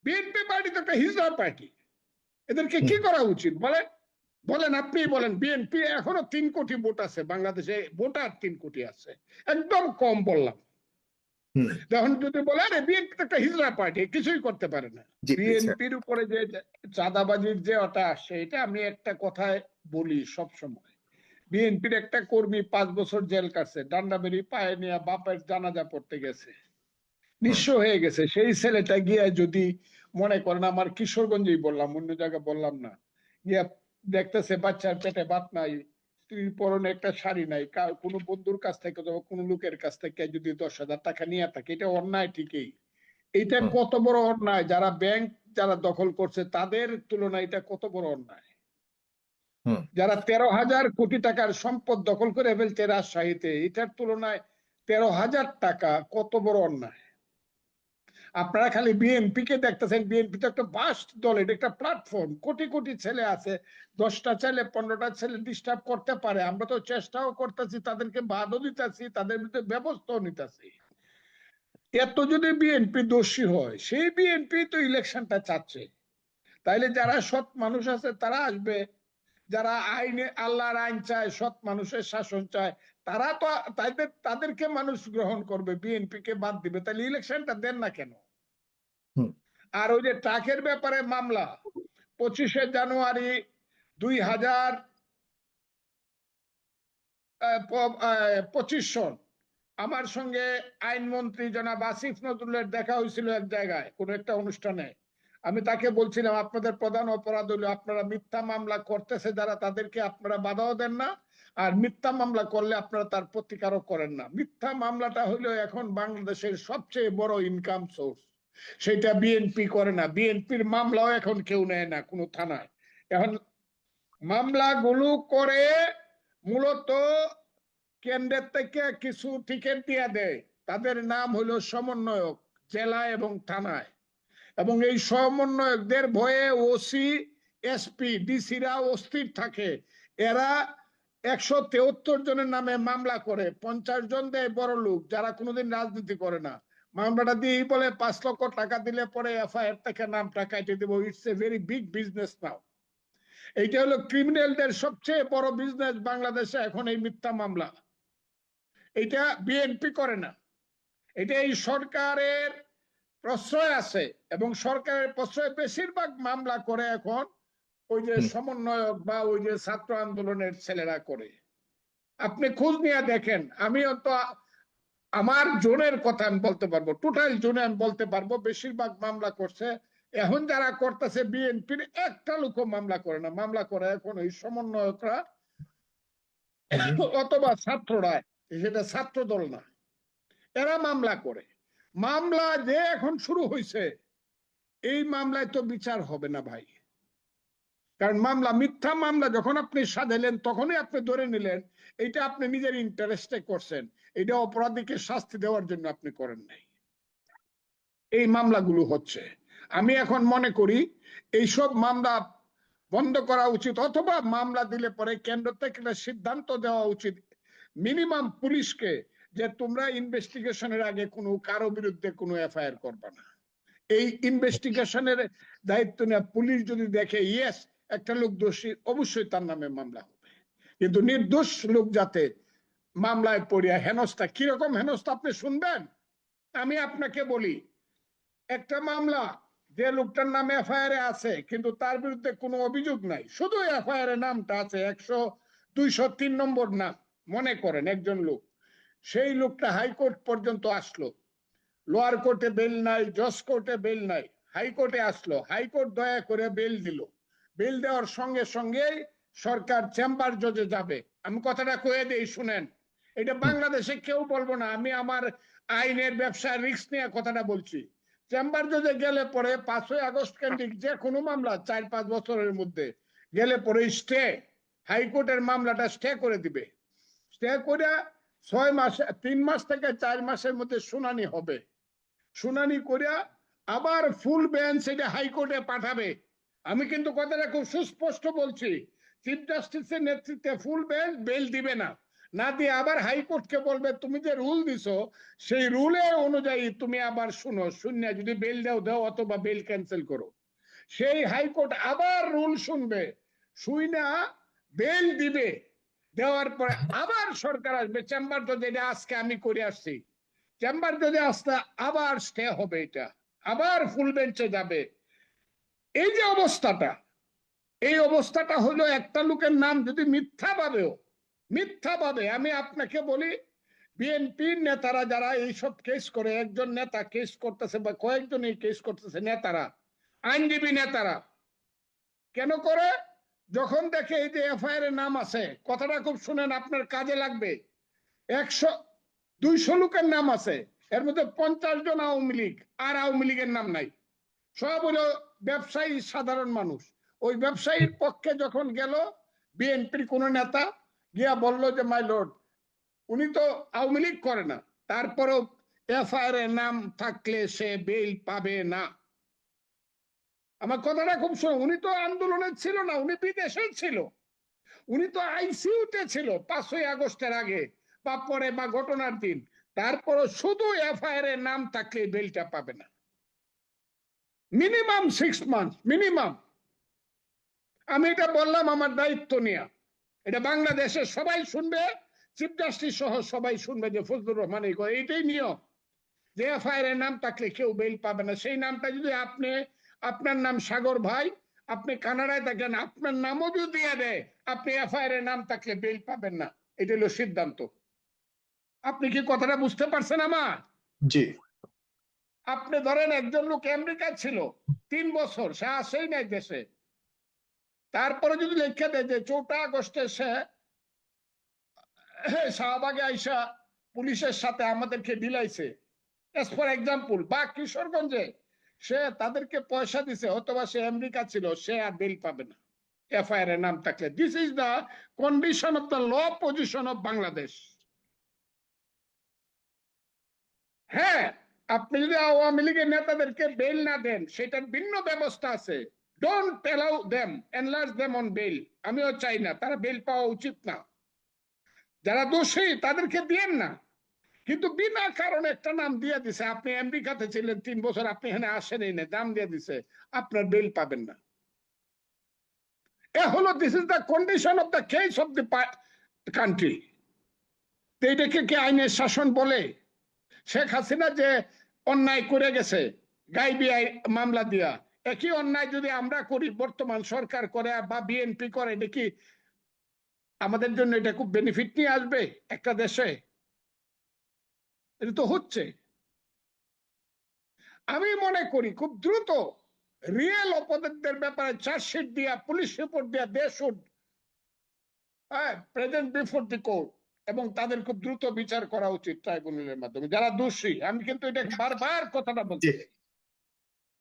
BNP party তো একটা হিজড়া party, এদেরকে কি করা উচিত বলেন? বলেন, আপনি বলেন। বিএনপি এখনো 3 কোটি ভোট আছে বাংলাদেশে, ভোটার 3 কোটি আছে, একদম কম বললাম। এখন যদি বলে আরে বিএনপি তো একটা হিজড়া পার্টি, কিছুই করতে পারে না। বিএনপির উপরে যে চাঁদাবাজির যে ওটা আসছে, এটা আমি একটা কথায় বলি সব সময়, বিএনপির একটা কর্মী 5 বছর জেল কাটছে, ডান্ডা বেরি পায়ে নিয়ে বাপের জানাজা পড়তে গেছে, নিঃস্ব হয়ে গেছে। সেই ছেলেটা গিয়া যদি মনে করেন, আমার কিশোরগঞ্জেই বললাম, অন্য জায়গায় বললাম না, গিয়া দেখতেছে বাচ্চার পেটে ভাত নাই, স্ত্রীর পরনে একটা শাড়ি নাই, কোনো বন্ধুর কাছ থেকে অথবা কোনো লোকের কাছ থেকে যদি 10,000 টাকা নিয়ে থাকে, এটা অন্যায় ঠিকই। এটা কত বড় অন্যায়, যারা ব্যাংক যারা দখল করছে তাদের তুলনায় এটা কত বড় অন্যায়। যারা 13,000 কোটি টাকার সম্পদ দখল করে ফেলছে রাজশাহীতে, এটার তুলনায় 13,000 টাকা কত বড় অন্যায়। আপনারা খালি বিএনপি কে দেখতেছেন, বিএনপি তো একটা বাস্ট দল, এটা একটা প্ল্যাটফর্ম, কোটি কোটি ছেলে আছে, 10টা ছেলে 15টা ছেলে ডিস্টার্ব করতে পারে, আমরা তো চেষ্টাও করতেছি, তাদেরকে বাধও দিতেছি, তাদের বিরুদ্ধে ব্যবস্থাও নিতেছি। এত যদি বিএনপি দোষী হয়, সেই বিএনপি তো ইলেকশনটা চাচ্ছে, তাইলে যারা সৎ মানুষ আছে তারা আসবে, যারা আইনে আল্লাহর আইন চায়, সৎ মানুষের শাসন চায়, তারা তো তাদেরকে মানুষ গ্রহণ করবে, বিএনপি কে বাদ দিবে। তাহলে ইলেকশনটা দেন না কেন? আর ওই যে ট্রাকের ব্যাপারে মামলা, 25শে জানুয়ারি 2025 সন আমার সঙ্গে আইনমন্ত্রী জনাব আসিফ নজরুলের দেখা হয়েছিল এক জায়গায়, কোন একটা অনুষ্ঠানে। আমি তাকে বলছিলাম, আপনাদের প্রধান অপরাধ হলো আপনারা মিথ্যা মামলা করতেছে যারা, তাদেরকে আপনারা বাধাও দেন না, আর মিথ্যা মামলা করলে আপনারা তার প্রতিকারও করেন না। মিথ্যা মামলাটা হলো এখন বাংলাদেশের সবচেয়ে বড় ইনকাম সোর্স, সেটা বিএনপি করে না। বিএনপির মামলাও এখন কেউ নেয় না কোনো থানায়। এখন মামলাগুলো করে মূলত কেন্দ্রের থেকে কিছু টিকিট দিয়ে দেয়, তাদের নাম হলো সমন্বয়ক, জেলা এবং থানায়। এবং এই সমন্বয়কদের ভয়ে ওসি এসপি ডিসিরা অস্থির থাকে, এরা 173 জনের নামে মামলা করে, 50 জন দেয় বড় লোক যারা কোনোদিন রাজনীতি করে না। মামলাটা দিয়ে বলে 5 লক্ষ টাকা দিলে পরে এফআইআর থেকে নামটা কাটিয়ে দেবো। It's a very big business now. এইটা হলো ক্রিমিনালদের সবচেয়ে বড় বিজনেস বাংলাদেশে এখন, এই মিথ্যা মামলা। এটা বিএনপি করে না, এটা এই সরকারের প্রশ্রয় আছে, এবং সরকারের প্রশ্রয় বেশিরভাগ মামলা করে এখন ওই যে সমন্বয়ক বা ওই যে ছাত্র আন্দোলনের ছেলেরা করে। আপনি খোঁজ নিয়ে দেখেন, আমি তো আমার জোনের কথা আমি বলতে পারবো, টোটাল জোনে আমি বলতে পারবো বেশিরভাগ মামলা করছে এখন যারা করতেছে বিএনপির একটা লোক মামলা করে না, মামলা করে এখন ওই সমন্বয়করা অথবা ছাত্ররা, সেটা ছাত্র দল না, এরা মামলা করে। মামলা যে এখন শুরু হয়েছে, এই মামলায় তো বিচার হবে না ভাই, কারণ মামলা মিথ্যা মামলা যখন আপনি সাজাইলেন তখনই আপনি ধরে নিলেন এটা আপনি নিজের ইন্টারেস্টে করছেন, এটা অপরাধীকে শাস্তি দেওয়ার জন্য আপনি করেন নাই। এই মামলাগুলো হচ্ছে, আমি এখন মনে করি এইসব মামলা বন্ধ করা উচিত, অথবা মামলা দিলে পরে কেন্দ্র থেকে একটা সিদ্ধান্ত দেওয়া উচিত মিনিমাম পুলিশকে, যে তোমরা ইনভেস্টিগেশনের আগে কোনো কারো বিরুদ্ধে কোনো এফআইআর করবে না। এই ইনভেস্টিগেশনের দায়িত্ব নেওয়া পুলিশ যদি দেখে ইয়েস একটা লোক দোষী, অবশ্যই তার নামে মামলা হবে। কিন্তু নির্দোষ লোক যাতে মামলায় পড়িয়া হেনস্থা, কিরকম হেনস্থা আপনি শুনবেন। আমি আপনাকে বলি, একটা মামলা যে লোকটার নামে এফআইআর আছে কিন্তু তার বিরুদ্ধে কোনো অভিযোগ নাই, শুধু এফআইআর নামটা আছে 203 নম্বর নাম, মনে করেন একজন লোক, সেই লোকটা হাইকোর্ট পর্যন্ত আসলো, লোয়ার কোর্টে বেল নাই, জজ কোর্টে বেল নাই, হাইকোর্টে আসলো, হাইকোর্ট দয়া করে বেল দিল, বেল দেওয়ার সঙ্গে সঙ্গেই সরকার চেম্বার জজে যাবে। আমি কথাটা কয়ে দেই শুনেন, এটা বাংলাদেশে কেউ বলবো না, আমি আমার আইনের ব্যবসায় রিস্ক নিয়ে কথাটা বলছি। চেম্বার জজে গেলে পরে 5ই আগস্ট কেন্দ্রিক যে কোনো মামলা 4-5 বছরের মধ্যে গেলে পরে স্টে, হাইকোর্টের মামলাটা স্টে করে দিবে, স্টে করে 6 মাসে 3 মাস থেকে 4 মাসের মধ্যে শুনানি হবে, শুনানি করিয়া আবার ফুল বেঞ্চ এটা হাইকোর্টে পাঠাবে। আমি কিন্তু কথাটা খুব সুস্পষ্ট বলছি, চিফ জাস্টিসের নেতৃত্বে ফুল বেঞ্চ বেল দিবে না, না দিয়ে আবার হাইকোর্টকে বলবে তুমি যে রুল দিছো সেই রুলে অনুযায়ী তুমি আবার শুনো, শূন্য যদি বেল দাও অথবা বেল ক্যান্সেল করো। সেই হাইকোর্ট আবার রুল শুনবে, শুইনা বেল দিবে, দেওয়ার পরে আবার সরকার আসবে, চেম্বার যদি এটা আজকে আমি করে আসছি, চেম্বার যদি আসতে আবার স্টে হবে, এটা আবার ফুল বেঞ্চে যাবে। এই যে অবস্থাটা, এই অবস্থাটা হলো একটা লোকের নাম যদি মিথ্যা ভাবে আমি আপনাকে বলি, বিএনপির নেতারা যারা এইসব কেস করে, একজন নেতা কেস করতেছে বা কয়েকজন এই কেস করতেছে, নেতারা, আইনজীবী নেতারা কেন করে? যখন দেখে এই যে এফআইআর এর নাম আছে, কথাটা খুব শুনেন, আপনার কাজে লাগবে, 100-200 লোকের নাম আছে, এর মধ্যে 50 জন আওয়ামী লীগ, আর আওয়ামী লীগের নাম নাই, সব হলো ব্যবসায়ী, সাধারণ মানুষ। ওই ব্যবসায়ীর পক্ষে যখন গেল বিএনপির কোন নেতা, গিয়া বলল যে মাই লর্ড, উনি তো আওয়ামী লীগ করে না, তারপরেও এফআইআর এর নাম থাকলে সে বেল পাবে না। আমার কথাটা খুব শুনো, উনি তো আন্দোলনে ছিল না, উনি বিদেশে ছিল, উনি তো আইসিইউতে ছিল 5ই আগস্টের আগে বা পরে বা ঘটনার দিন, তারপরে শুধু এফআইআর এর নাম থাকলে বেলটা পাবে না, মিনিমাম 6 মান্থ মিনিমাম। আমি এটা বললাম আমার দায়িত্ব নিয়ে, এটা বাংলাদেশের সবাই শুনবে, চিফ জাস্টিস সহ সবাই শুনবে যে ফজলুর রহমান এইটাই নিয়ম, যে এফআইআর এর নাম থাকলে কেউ বেল পাবে না। সেই নামটা যদি আপনি, আপনার নাম সাগর ভাই, আপনি কানাডায় থাকেন, আপনার নামও যদি দিয়ে দেয়, আপনি এফআইআর এর নাম থাকলে বেল পাবেন না, এটা হলো সিদ্ধান্ত। আপনি কি কথাটা বুঝতে পারছেন আমার? জি। আপনি ধরেন একজন লোক আমেরিকা ছিল 3 বছর, সে আসেই নাই দেশে, তারপরে যদি লিখে দেয় যে 4 আগস্টে সে শাহবাগে আইসা পুলিশের সাথে আমাদেরকে দিলাইছে, ফর এক্সাম্পল, বা কিশোরগঞ্জে সে তাদেরকে পয়সা দিছে, অথবা সে আমেরিকা ছিল, সে আর বেল পাবে না এফআইআর এর নাম থাকলে। This is the condition of the law position of Bangladesh. হ্যাঁ, আপনি যদি আওয়ামী লীগের নেতাদেরকে বেল না দেন, সেটার ভিন্ন ব্যবস্থা আছে। Don't allow them, enlarge them on bail. আমিও চাই না, তারা বেল পাওয়া উচিত না। যারা দোষী তাদেরকে দিয়েন না, কিন্তু বিনা কারণে একটা নাম দিয়ে দিছে, আপনি আমেরিকাতে ছিলেন 3 বছর, আপনি এখানে আসেনই না, দাম দিয়ে দিছে, আপনার বেল পাবেন না। এ হলো, this is the condition of the case of the country. এইটাকে কি আইনের শাসন বলে? শেখ হাসিনা যে অন্যায় করে গেছে গাইবি মামলা দিয়া, একই অন্যায় যদি আমরা করি, বর্তমান সরকার করে বা বিএনপি করে, এটা কি আমাদের জন্য এটা খুব বেনিফিট নিয়ে আসবে একটা দেশে? এটা তো হচ্ছে। আমি মনে করি খুব দ্রুত রিয়েল অপরাধীদের ব্যাপারে চার্জশিট দিয়া, পুলিশ রিপোর্ট দিয়া, they should present before the court, এবং তাদের খুব দ্রুত বিচার করা উচিত ট্রাইব্যুনালের মাধ্যমে, যারা দোষী। আমি কিন্তু এটা বারবার কথাটা বলছি,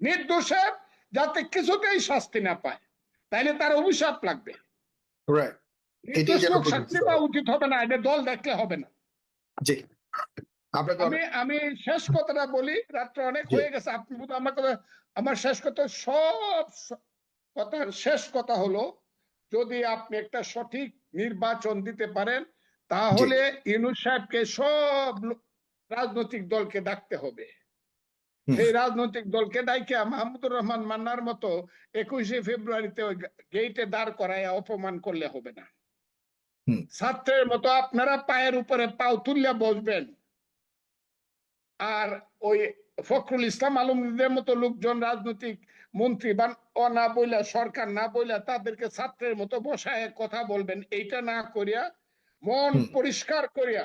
নির্দোষের যাতে কিছুতেই শাস্তি না পায়, তাইলে তার অভিশাপ লাগবে। নির্দোষ লোক শাস্তি পাওয়া উচিত হবে না, এটা দল দেখলে হবে না। জি, আমি শেষ কথাটা বলি, রাত্রে অনেক হয়ে গেছে, আপনি আমার কথা, আমার শেষ কথা, সব কথার শেষ কথা হলো, যদি আপনি একটা সঠিক নির্বাচন দিতে পারেন, তাহলে ইউনূস সাহেবকে সব রাজনৈতিক দলকে ডাকতে হবে। সেই রাজনৈতিক দলকে ডাইকে মাহমুদুর রহমান মান্নার মতো 21শে ফেব্রুয়ারিতে ওই গেইটে দাঁড় করায় অপমান করলে হবে না। ছাত্রের মতো আপনারা পায়ের উপরে পাও তুললে বসবেন, আর ওই ফখরুল ইসলাম আলমগীরের মতো লোকজন রাজনৈতিক মন্ত্রী বা না বইলা, সরকার না বইলা, তাদেরকে ছাত্রের মতো বসায় কথা বলবেন। এইটা না করিয়া, মন পরিষ্কার করিয়া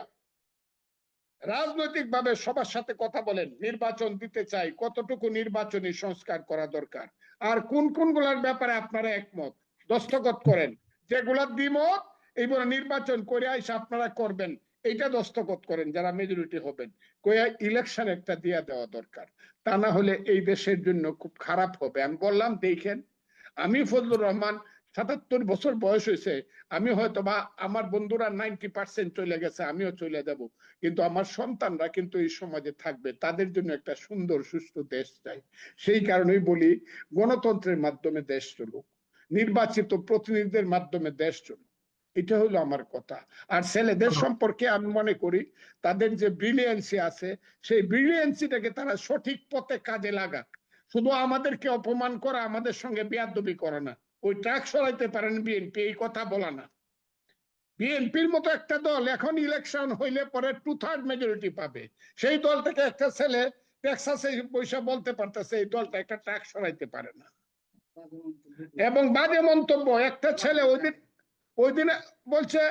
রাজনৈতিক ভাবে সবার সাথে কথা বলেন, নির্বাচন দিতে চাই, কতটুকু নির্বাচনী সংস্কার করা দরকার, আর কোন কোনগুলোর ব্যাপারে আপনারা একমত, দস্তখত করেন। যেগুলা দ্বিমত, এইবার নির্বাচন করে আইসা আপনারা করবেন, এইটা দস্তখত করেন যারা মেজরিটি হবেন, কইয়া ইলেকশন একটা দিয়া দেওয়া দরকার। তা না হলে এই দেশের জন্য খুব খারাপ হবে। আমি বললাম, দেখেন, আমি ফজলুর রহমান 77 বছর বয়স হয়েছে, আমি হয়তো বা আমার বন্ধুরা 90% চলে গেছে, আমিও চলে যাব, কিন্তু আমার সন্তানরা কিন্তু এই সমাজে থাকবে, তাদের জন্য একটা সুন্দর সুস্থ দেশ চাই। সেই কারণেই বলি, গণতন্ত্রের মাধ্যমে দেশ চলুক, নির্বাচিত প্রতিনিধিদের মাধ্যমে দেশ চলুক। এটা হলো আমার কথা। আর ছেলেদের সম্পর্কে আমি মনে করি তাদের যে ব্রিলিয়েন্সি আছে, সেই ব্রিলিয়েন্সিটাকে তারা সঠিক পথে কাজে লাগাক। শুধু আমাদেরকে অপমান করা, আমাদের সঙ্গে বেয়াদবি করা না। ওই ট্রাক সরাইতে পারেন বিএনপি, এই কথা বলা না। বিএনপির মতো একটা দল এখন ইলেকশন হইলে পরে 2/3 মেজরিটি পাবে, সেই দল থেকে একটা ছেলে টেক্সাসে বসে বলতে পারতেছে এই দলটা একটা ট্রাক সরাইতে পারে না, এবং বাজে মন্তব্য। একটা ছেলে ওই দিনে বলছে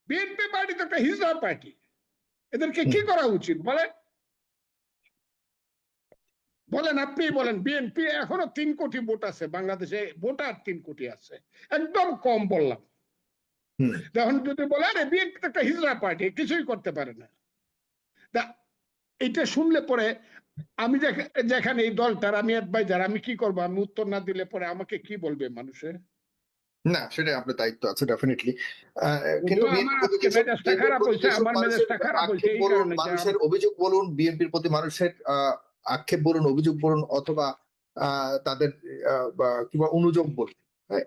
বিএনপি পার্টি তো একটা হিজড়া পার্টি, এদেরকে কি করা উচিত বলেন? বলেন, আপনি বলেন। বিএনপি এখনো 3 কোটি ভোট আছে বাংলাদেশে, ভোটার 3 কোটি আছে, একদম কম বললাম। এখন যদি বলে আরে বিএনপি তো একটা হিজড়া পার্টি, কিছুই করতে পারে না, তা এটা শুনলে পরে আমি যেখানে এই দলটার আমি অ্যাডভাইজার, আমি কি করবো? আমি উত্তর না দিলে পরে আমাকে কি বলবে মানুষে? না, সেটাই আপনার দায়িত্ব আছে ডেফিনেটলি। কিন্তু আমার আজকে মেজাজটা খারাপ হয়েছে, আমার মেজাজটা খারাপ হয়েছে এই কারণে যে মানুষের অভিযোগ বলুন, বিএনপির প্রতি মানুষের আক্ষেপ বলুন, অভিযোগ বলুন, অথবা তাদের কিংবা অনুযোগ বলুন,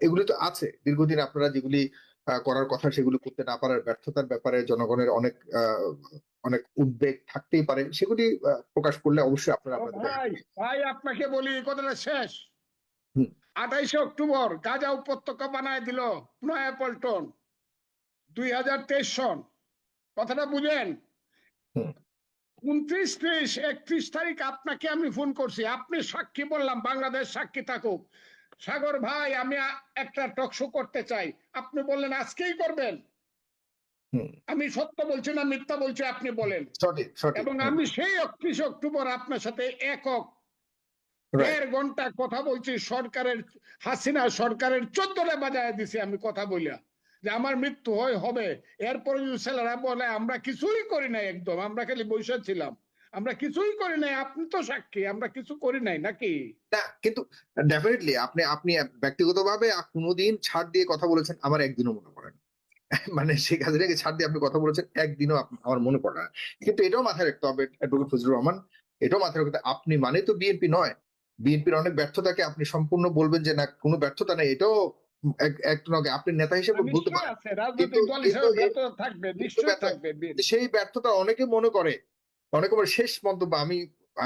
এগুলি তো আছে দীর্ঘদিন। আপনারা যেগুলি করার কথা সেগুলি করতে না পারার ব্যর্থতার ব্যাপারে জনগণের অনেক অনেক উদ্বেগ থাকতেই পারে, সেগুলি প্রকাশ করলে অবশ্যই আপনারা আপনাদের ভাই ভাই আপনাকে বলি এই কথাটা শেষ। হুম। 28 অক্টোবর গাজা উপত্যকা বানায় দিল নয়াপল্টন, 2023 সন। কথাটা বুঝেন? 29, 30, 31 তারিখ আপনাকে আমি ফোন করছি, আপনি সাক্ষী, বললাম বাংলাদেশ সাক্ষী থাকুক, সাগর ভাই আমি একটা টকশো করতে চাই, আপনি বললেন আজকেই করবেন। আমি সত্য বলছি না মিথ্যা বলছি আপনি বলেন। সঠিক সঠিক। এবং আমি সেই 31 অক্টোবর আপনার সাথে একক 1.5 ঘন্টা কথা বলছি, সরকারের হাসিনা সরকারের 14টা বাজায় দিছি আমি কথা বলিয়া যে আমার মৃত্যু হবে। এরপরে ছেলেরা বলে আমরা কিছুই করি নাই, একদম আমরা খালি বসে ছিলাম, আমরা কিছুই করি নাই, আপনি তো সাক্ষী আমরা কিছু করি নাই নাকি? না, কিন্তু ডেফিনেটলি আপনি আপনি ব্যক্তিগতভাবে কোনোদিন ছাড় দিয়ে কথা বলেছেন আমার একদিনও মনে পড়ে না। মানে শেখ হাসিনাকে ছাড় দিয়ে আপনি কথা বলেছেন একদিনও আমার মনে পড়ে না। কিন্তু এটাও মাথায় রাখতে হবে অ্যাডভোকেট ফজলুর রহমান, এটাও মাথায় রাখতে, আপনি মানে তো বিএনপি নয়। বিএনপির অনেক ব্যর্থতাকে আপনি সম্পূর্ণ বলবেন যে না কোনো ব্যর্থতা নেই, এটাও একটু আগে আপনি নেতা হিসেবে বলতে পারেন। কিন্তু সেই ব্যর্থতা অনেকে মনে করে, অনেকে বলে শেষ মন্তব্য। আমি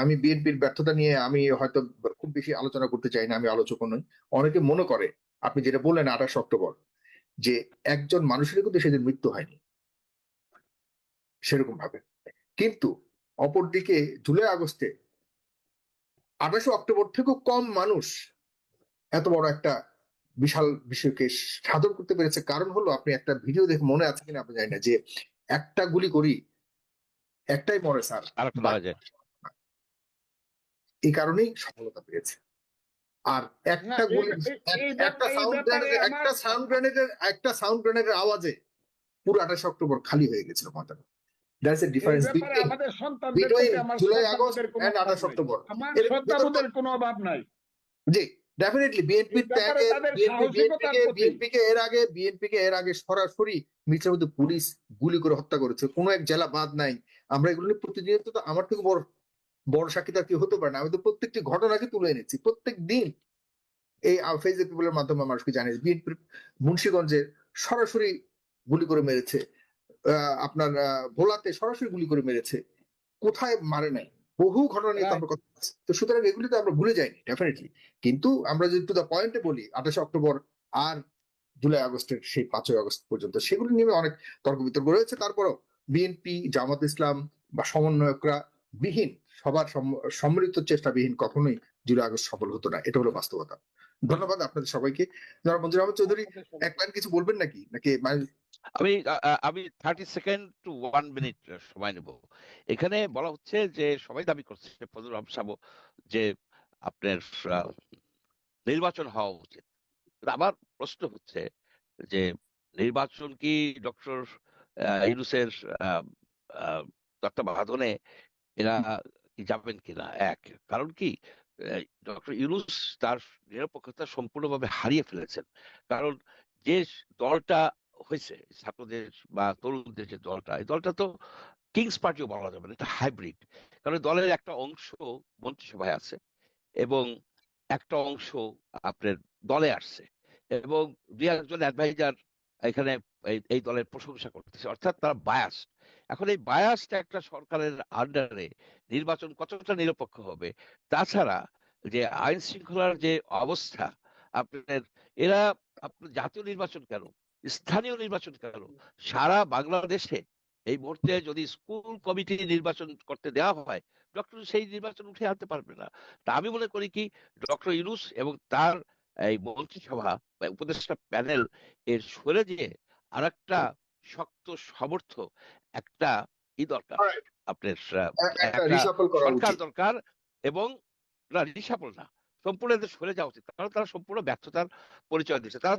আমি বিএনপির ব্যর্থতা নিয়ে আমি হয়তো খুব বেশি আলোচনা করতে চাই না, আমি আলোচক নই। অনেকে মনে করে আপনি যেটা বললেন 28 অক্টোবর, যে একজন মানুষের কিন্তু সেদিন মৃত্যু হয়নি সেরকম ভাবে। কিন্তু অপরদিকে জুলাই আগস্টে 28 অক্টোবর থেকেও কম মানুষ এত বড় একটা বিশাল বিষয়কে সাধন করতে পেরেছে। কারণ হলো, আপনি একটা ভিডিও দেখে মনে আছে কিনা আপনি জানি না, যে একটা গুলি করি একটাই মরে স্যার, এই কারণেই সফলতা পেয়েছে। আর একটা গুলি, একটা সাউন্ড গ্রেনেডের আওয়াজে পুরো 28 অক্টোবর খালি হয়ে গেছিল ময়দান। There is a difference between July, August and 28 October. কোনো অভাব নাই। জি, ডেফিনেটলি বিএনপিকে এর আগে সরাসরি মির্চার মধ্যে পুলিশ গুলি করে হত্যা করেছে, কোনো এক জেলা বাদ নাই। আমরা এগুলো নিয়ে প্রতিনিয়ত, তো আমার থেকে বড় সাক্ষী তার কেউ হতে পারে না। আমি তো প্রত্যেকটি ঘটনাকে তুলে এনেছি প্রত্যেক দিন এই ফেসবুক পিপলের মাধ্যমে মানুষকে জানিয়েছি। বিএনপির মুন্সিগঞ্জে সরাসরি গুলি করে মেরেছে, আপনার ভোলাতে সরাসরি গুলি করে মেরেছে, কোথায় মারে নাই, বহু ঘটনা নিয়ে আমরা কথা বলছি। তো সুতরাং এগুলি তো আমরা ভুলে যাইনি ডেফিনেটলি। কিন্তু আমরা যদি টু দা পয়েন্টে বলি, 28 অক্টোবর আর জুলাই আগস্টের সেই 5ই আগস্ট পর্যন্ত, সেগুলি নিয়ে অনেক তর্ক বিতর্ক রয়েছে। তারপরও বিএনপি, জামাত ইসলাম বা সমন্বয়করা বিহীন, সবার সম্মিলিত চেষ্টা বিহীন কখনোই জুলাই আগস্ট সফল হতো না, এটা হলো বাস্তবতা। ধন্যবাদ আপনাদের সবাইকে। জনাব মঞ্জুর আহমেদ চৌধুরী, এক লাইন কিছু বলবেন নাকি? আমি 30 সেকেন্ড টু 1 মিনিট সময় নেব। এখানে বলা হচ্ছে যে সবাই দাবি করছে ফজলুর রহমান সাহেব যে আপনার নির্বাচন হওয়া উচিত। আমার প্রশ্ন হচ্ছে যে নির্বাচন কি ডক্টর ইউনূসের তত্ত্বাবধানে এরা যাবেন কিনা? এক কারণ কি, ডক্টর ইউনূস তার নিরপেক্ষতা সম্পূর্ণভাবে হারিয়ে ফেলেছেন। কারণ যে দলটা হয়েছে ছাত্রদের বা তরুণদের যে দলটা, এই দলটা তো কিংস পার্টিও বলা যাবে না, এটা হাইব্রিড। কারণ দলের একটা অংশ মন্ত্রিসভায় আছে এবং একটা অংশ আপনার দলে আসছে, এবং 2-1 জন অ্যাডভাইজার এখানে এই দলের প্রশংসা করতেছে, অর্থাৎ তারা বায়াস। এখন এই বায়াসটা একটা সরকারের আন্ডারে নির্বাচন কতটা নিরপেক্ষ হবে? তাছাড়া যে আইন শৃঙ্খলার যে অবস্থা, আপনার এরা আপনার জাতীয় নির্বাচন কেন, স্থানীয় নির্বাচন কেন, সারা বাংলাদেশে এই মুহূর্তে যদি স্কুল কমিটি নির্বাচন করতে দেওয়া হয়, ডক্টর সেই নির্বাচন উঠে আনতে পারবে না। তা আমি মনে করি কি, ডক্টর ইউনূস এবং তার এই মন্ত্রিসভা বা উপদেষ্টা প্যানেল এর সরে যেয়ে আরেকটা শক্ত সমর্থ একটা দরকার, Alright, আপনার একটা একটা রিসাফল করা সরকার উচিত। দরকার। এবং না, রিসাপল না, সম্পূর্ণ এদের সরে যাওয়া উচিত, কারণ তারা সম্পূর্ণ ব্যর্থতার পরিচয় দিচ্ছে। তারা